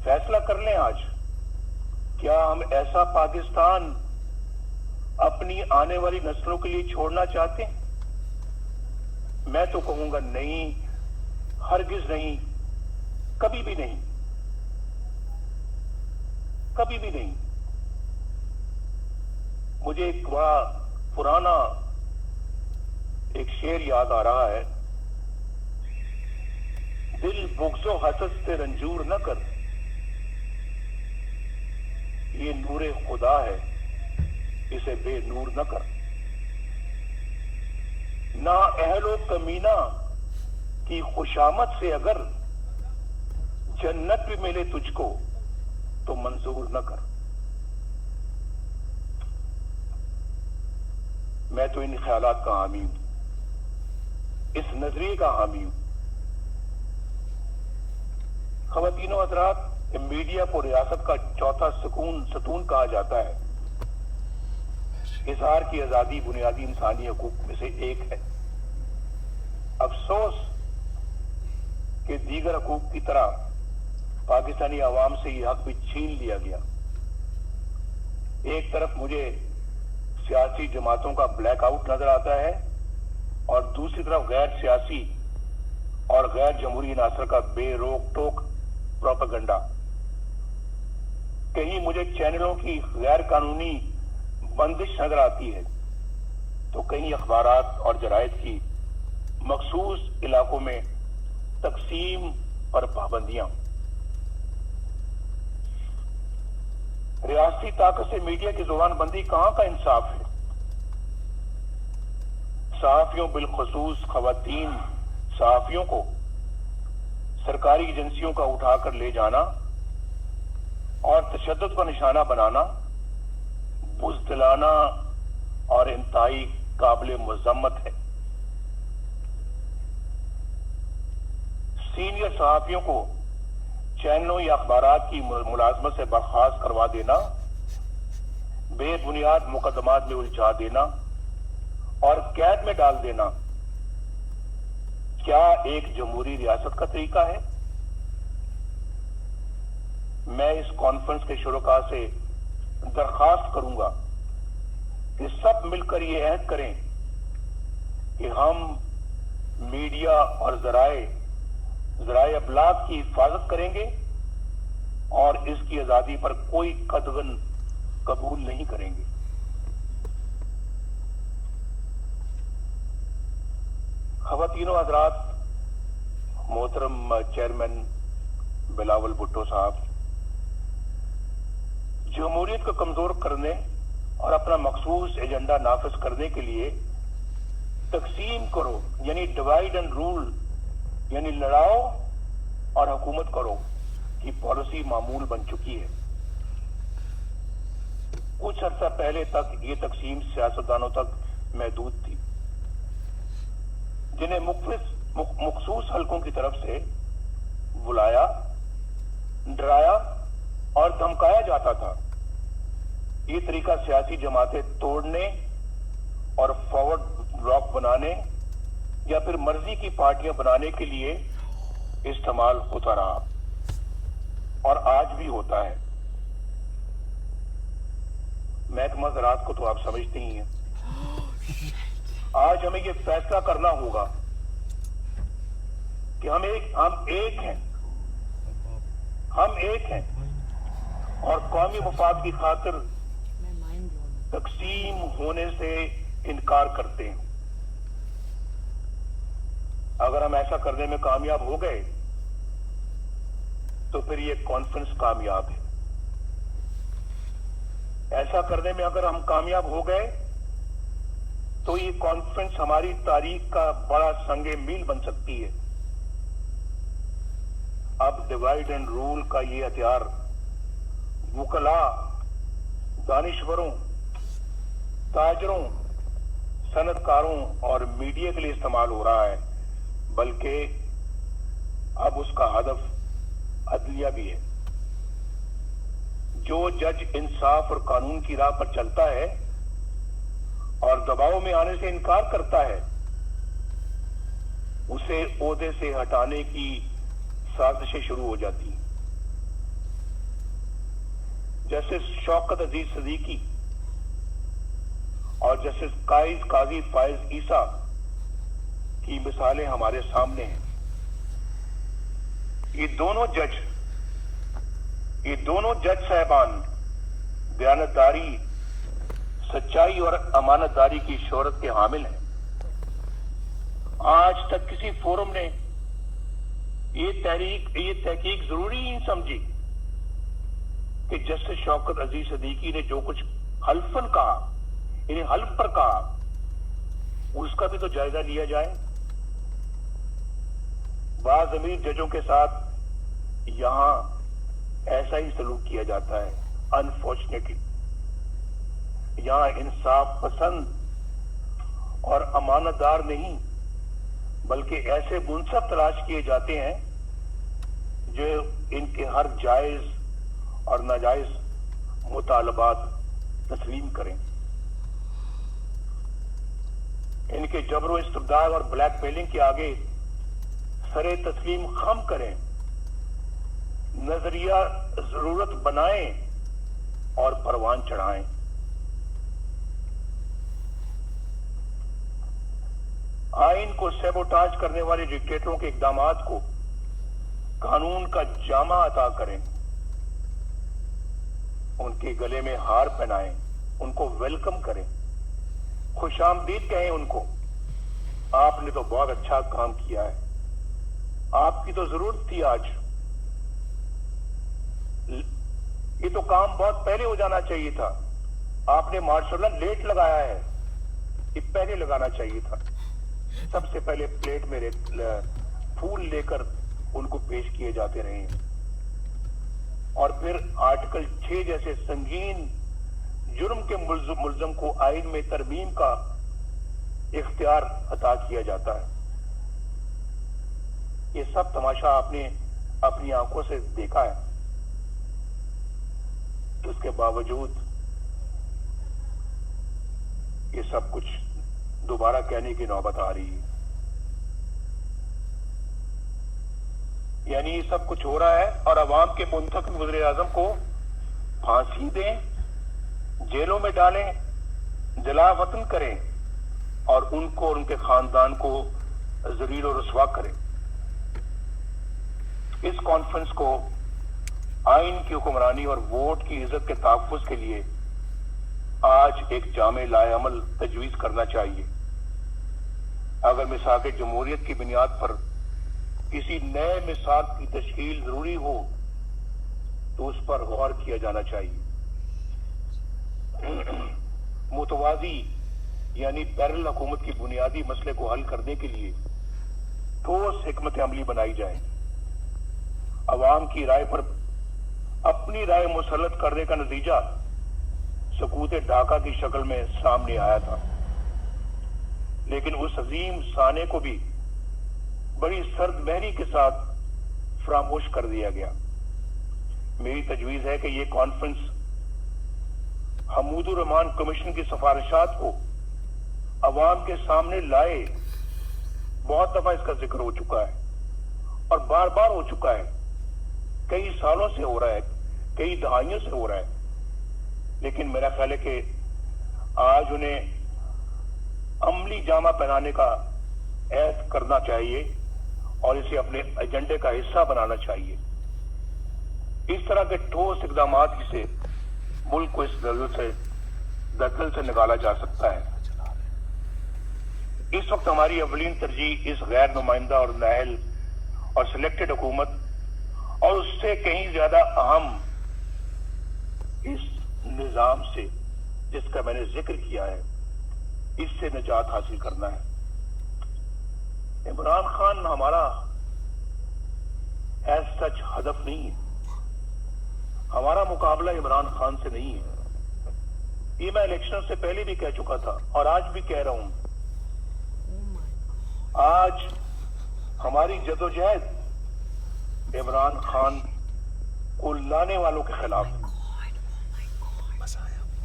फैसला कर लें आज, क्या हम ऐसा पाकिस्तान अपनी आने वाली नस्लों के लिए छोड़ना चाहते हैं? मैं तो कहूंगा नहीं, हरगिज नहीं, कभी भी नहीं, कभी भी नहीं। मुझे एक बड़ा पुराना एक शेर याद आ रहा है, दिल बुग़्ज़ो हसद से रंजूर न कर, ये नूरे खुदा है, इसे बेनूर न कर। ना अहलो कमीना की खुशामद से अगर जन्नत भी मिले तुझको तो मंजूर न कर। मैं तो इन ख्यालात का हामी हूं, इस नजरिए का हामी हूं। ख़वातीनो हज़रात, मीडिया को रियासत का चौथा सतून कहा जाता है। इज़हार की आजादी बुनियादी इंसानी हकूक में से एक है। अफसोस कि दीगर हकूक की तरह पाकिस्तानी आवाम से यह हक भी छीन लिया गया। एक तरफ मुझे सियासी जमातों का ब्लैकआउट नजर आता है और दूसरी तरफ गैर सियासी और गैर जमहूरी नासर का बेरोक टोक प्रोपेगेंडा। कहीं मुझे चैनलों की गैर कानूनी बंदिश नजर आती है तो कहीं अखबारात और जरायद की मखसूस इलाकों में तकसीम और पाबंदियां। रियासती ताकत से मीडिया की जुबानबंदी कहां का इंसाफ है? सहाफियों, बिलखसूस खवातीन सहाफियों को सरकारी एजेंसियों का उठाकर ले जाना और तशद्दुद का निशाना बनाना बुज़दिलाना और इंतहाई काबिल मज़म्मत है। सीनियर सहाफियों को चैनलों या अखबारात की मुलाजमत से बर्खास्त करवा देना, बेबुनियाद मुकदमात में उलझा देना और कैद में डाल देना, क्या एक जमहूरी रियासत का तरीका है? मैं इस कॉन्फ्रेंस के शुरुका से दरखास्त करूंगा कि सब मिलकर ये अहद करें कि हम मीडिया और ज़राए अबलाग की हिफाजत करेंगे और इसकी आजादी पर कोई कदगन कबूल नहीं करेंगे। ख़वातीनो हज़रात, मोहतरम चेयरमैन बिलावल भुट्टो साहब, जमहूरियत को कमजोर करने और अपना मखसूस एजेंडा नाफिज करने के लिए तकसीम करो यानी डिवाइड एंड रूल यानी लड़ाओ और हुकूमत करो की पॉलिसी मामूल बन चुकी है। कुछ अर्सा पहले तक ये तकसीम सियासतदानों तक महदूद थी, जिन्हें मखसूस हलकों की तरफ से बुलाया, डराया और धमकाया जाता था। ये तरीका सियासी जमातें तोड़ने और फॉरवर्ड ब्लॉक बनाने या फिर मर्जी की पार्टियां बनाने के लिए इस्तेमाल होता रहा और आज भी होता है। महकमा ज़राअत को तो आप समझते ही हैं। आज हमें ये फैसला करना होगा कि हम एक हैं और कौमी मफाद की खातिर तकसीम होने से इनकार करते हैं। अगर हम ऐसा करने में कामयाब हो गए तो फिर ये कॉन्फ्रेंस कामयाब है। ऐसा करने में अगर हम कामयाब हो गए तो ये कॉन्फ्रेंस हमारी तारीख का बड़ा संगे मील बन सकती है। अब डिवाइड एंड रूल का ये हथियार वुकला, दानिश्वरों, ताजरों, सनतकारों और मीडिया के लिए इस्तेमाल हो रहा है, बल्कि अब उसका हदफ अदलिया भी है। जो जज इंसाफ और कानून की राह पर चलता है और दबाव में आने से इनकार करता है, उसे ओहदे से हटाने की साजिशें शुरू हो जाती हैं। जस्टिस शौकत अजीज सदीकी और जस्टिस काजी फायज ईसा की मिसालें हमारे सामने हैं। ये दोनों जज साहबान दयानतदारी, सच्चाई और अमानतदारी की शोहरत के हामिल हैं। आज तक किसी फोरम ने ये तहकीक जरूरी नहीं समझी कि जस्टिस शौकत अजीज सदीकी ने जो कुछ हल्फन कहा, इन्हें हल्फ पर कहा, उसका भी तो जायजा लिया जाए। बाज़मीर जजों के साथ यहां ऐसा ही सलूक किया जाता है। अनफॉर्चुनेटली यहां इंसाफ पसंद और अमानतदार नहीं बल्कि ऐसे मुंसफ तलाश किए जाते हैं जो इनके हर जायज और नाजायज मुतालबात तस्लीम करें, इनके जबरो इस्तेमाल और ब्लैकमेलिंग के आगे सरे तस्लीम खम करें, नजरिया जरूरत बनाएं और परवान चढ़ाएं। आइन को सैबोटाज करने वाले डिक्टेटरों के इकदामात को कानून का जामा अता करें, उनके गले में हार पहनाएं, उनको वेलकम करें, खुशामदीद कहें उनको। आपने तो बहुत अच्छा काम किया है, आपकी तो जरूरत थी आज, ये तो काम बहुत पहले हो जाना चाहिए था, आपने मार्शल लेट लगाया है, ये पहले लगाना चाहिए था। सबसे पहले प्लेट में फूल लेकर उनको पेश किए जाते रहे और फिर आर्टिकल 6 जैसे संगीन जुर्म के मुल्जम को आइन में तरमीम का इख्तियार अता किया जाता है। ये सब तमाशा आपने अपनी आंखों से देखा है। उसके बावजूद ये सब कुछ दोबारा कहने की नौबत आ रही है। यानी ये सब कुछ हो रहा है और अवाम के मुंतखब वज़ीर आज़म को फांसी दें, जेलों में डालें, जला वतन करें और उनको और उनके खानदान को ज़लील और रुसवा करें। इस कॉन्फ्रेंस को आइन की हुक्मरानी और वोट की इज्जत के तहफ़्फ़ुज़ के लिए आज एक जामे लाएअमल तजवीज़ करना चाहिए। अगर मिसाक़ जमहूरियत की बुनियाद पर किसी नए मिसाक़ की तश्कील जरूरी हो तो उस पर गौर किया जाना चाहिए। मुतवाज़ी यानी पैरेलल हुकूमत की बुनियादी मसले को हल करने के लिए ठोस हिकमत अमली बनाई जाए। अवाम की राय पर अपनी राय मुसल्लत करने का नतीजा सकूत ढाका की शक्ल में सामने आया था, लेकिन उस अजीम साने को भी बड़ी सर्द महरी के साथ फरामोश कर दिया गया। मेरी तजवीज है कि ये कॉन्फ्रेंस हमूदुर रहमान कमीशन की सिफारिशात को अवाम के सामने लाए। बहुत दफा इसका जिक्र हो चुका है और बार बार हो चुका है, कई सालों से हो रहा है, कई दहाइयों से हो रहा है, लेकिन मेरा ख्याल है कि आज उन्हें अमली जामा पहनाने का ऐद करना चाहिए और इसे अपने एजेंडे का हिस्सा बनाना चाहिए। इस तरह के ठोस इकदामात से मुल्क को इस दलदल से निकाला जा सकता है। इस वक्त हमारी अवलीन तरजीह इस गैर नुमाइंदा और नाअहल और सिलेक्टेड हुकूमत और उससे कहीं ज्यादा अहम इस निजाम से जिसका मैंने जिक्र किया है, इससे निजात हासिल करना है। इमरान खान हमारा एज सच हदफ नहीं है, हमारा मुकाबला इमरान खान से नहीं है। ये मैं इलेक्शन से पहले भी कह चुका था और आज भी कह रहा हूं। आज हमारी जदोजहद इमरान खान को लाने वालों के खिलाफ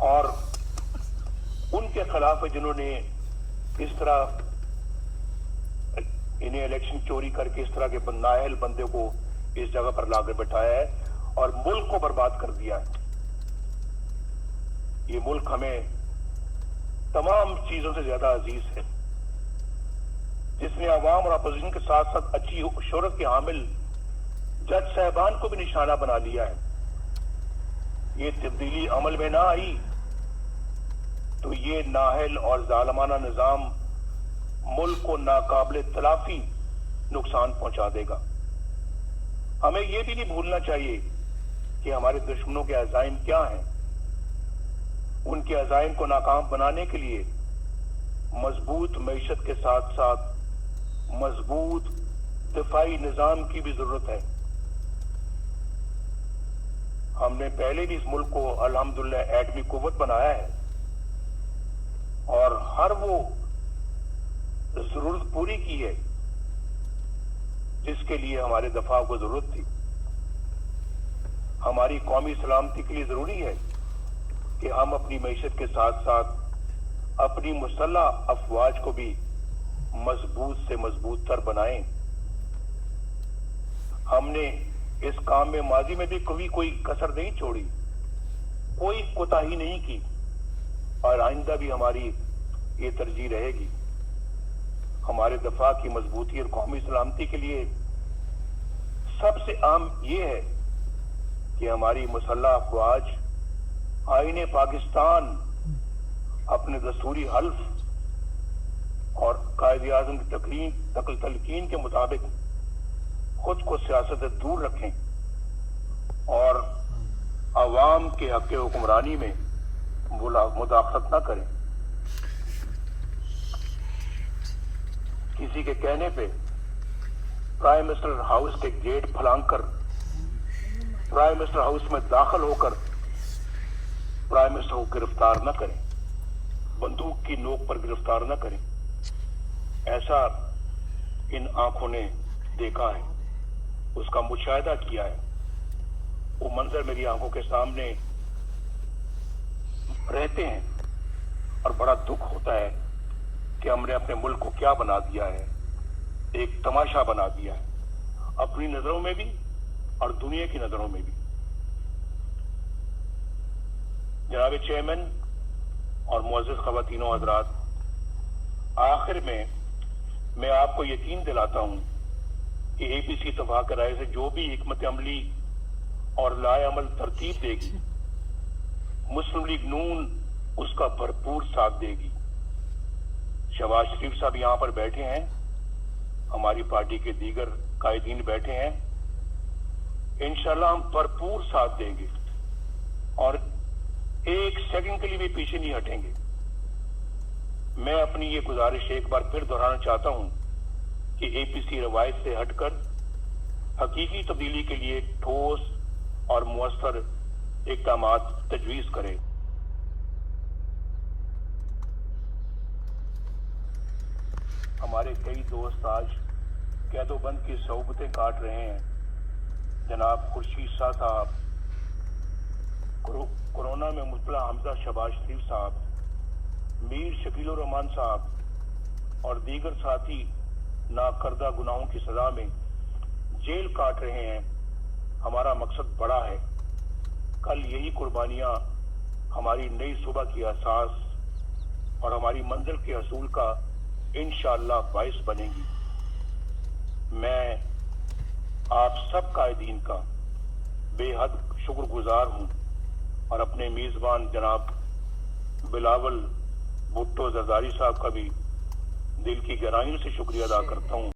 और उनके खिलाफ है जिन्होंने इस तरह इन्हें इलेक्शन चोरी करके इस तरह के नाअहल बंदे को इस जगह पर लाकर बैठाया है और मुल्क को बर्बाद कर दिया है। یہ ملک ہمیں تمام چیزوں سے زیادہ عزیز ہے، جس نے عوام اور اپوزیشن کے ساتھ ساتھ اچھی شہرت کے حامل جج صاحبان کو بھی نشانہ بنا لیا ہے۔ یہ تبدیلی عمل میں نہ آئی تو یہ نااہل اور ظالمانہ نظام ملک کو ناقابل تلافی نقصان پہنچا دے گا۔ ہمیں یہ بھی نہیں بھولنا چاہیے کہ ہمارے دشمنوں کے عزائم کیا ہیں۔ ان کے عزائم کو ناکام بنانے کے لیے مضبوط معیشت کے ساتھ ساتھ مضبوط دفاعی نظام کی بھی ضرورت ہے۔ ہم نے پہلے بھی اس ملک کو الحمدللہ ایٹمی قوت بنایا ہے اور ہر وہ ضرورت پوری کی ہے جس کے لیے ہمارے دفاع کو ضرورت تھی۔ ہماری قومی سلامتی کے لیے ضروری ہے کہ ہم اپنی معیشت کے ساتھ ساتھ اپنی مسلح افواج کو بھی مضبوط سے مضبوط تر بنائیں۔ ہم نے اس کام میں ماضی میں بھی کوئی کسر نہیں چھوڑی، کوئی کوتاہی نہیں کی، اور آئندہ بھی ہماری یہ ترجیح رہے گی۔ ہمارے دفاع کی مضبوطی اور قومی سلامتی کے لیے سب سے اہم یہ ہے کہ ہماری مسلح افواج آئین پاکستان اپنے دستوری حلف اور قائد اعظم کی تلقین کے مطابق خود کو سیاست سے دور رکھیں اور عوام کے حق حکمرانی میں مداخلت نہ کریں۔ کسی کے کہنے پہ پرائم منسٹر ہاؤس کے گیٹ پھلانگ کر پرائم منسٹر ہاؤس میں داخل ہو کر پرائم منسٹر کو گرفتار نہ کریں، بندوق کی نوک پر گرفتار نہ کریں۔ ایسا ان آنکھوں نے دیکھا ہے، اس کا مشاہدہ کیا ہے، وہ منظر میری آنکھوں کے سامنے رہتے ہیں اور بڑا دکھ ہوتا ہے کہ ہم نے اپنے ملک کو کیا بنا دیا ہے، ایک تماشا بنا دیا ہے، اپنی نظروں میں بھی اور دنیا کی نظروں میں بھی۔ جناب چیئرمین اور معزز خواتین و حضرات، آخر میں آپ کو یقین دلاتا ہوں کہ اے پی سی اتفاق رائے سے جو بھی حکمت عملی اور لائے عمل ترتیب دے گی، مسلم لیگ نون اس کا بھرپور ساتھ دے گی۔ شہباز شریف صاحب یہاں پر بیٹھے ہیں، ہماری پارٹی کے دیگر قائدین بیٹھے ہیں، انشاءاللہ ہم بھرپور ساتھ دیں گے اور ایک سیکنڈ کے لیے بھی پیچھے نہیں ہٹیں گے۔ میں اپنی یہ گزارش ایک بار پھر دہرانا چاہتا ہوں کہ اے پی سی روایت سے ہٹ کر حقیقی تبدیلی کے لیے ٹھوس اور مؤثر اقدامات تجویز کرے۔ ہمارے کئی دوست آج قید و بند کی صعوبتیں کاٹ رہے ہیں۔ جناب خورشید شاہ صاحب، کورونا میں مبتلا حمزہ شہباز شریف صاحب، میر شکیل الرحمان صاحب اور دیگر ساتھی ناکردہ گناہوں کی سزا میں جیل کاٹ رہے ہیں۔ ہمارا مقصد بڑا ہے، کل یہی قربانیاں ہماری نئی صبح کی اساس اور ہماری منزل کے حصول کا انشاءاللہ باعث بنے گی۔ میں آپ سب قائدین کا بے حد شکر گزار ہوں اور اپنے میزبان جناب بلاول بھٹو زرداری صاحب کا بھی دل کی گہرائیوں سے شکریہ ادا کرتا ہوں۔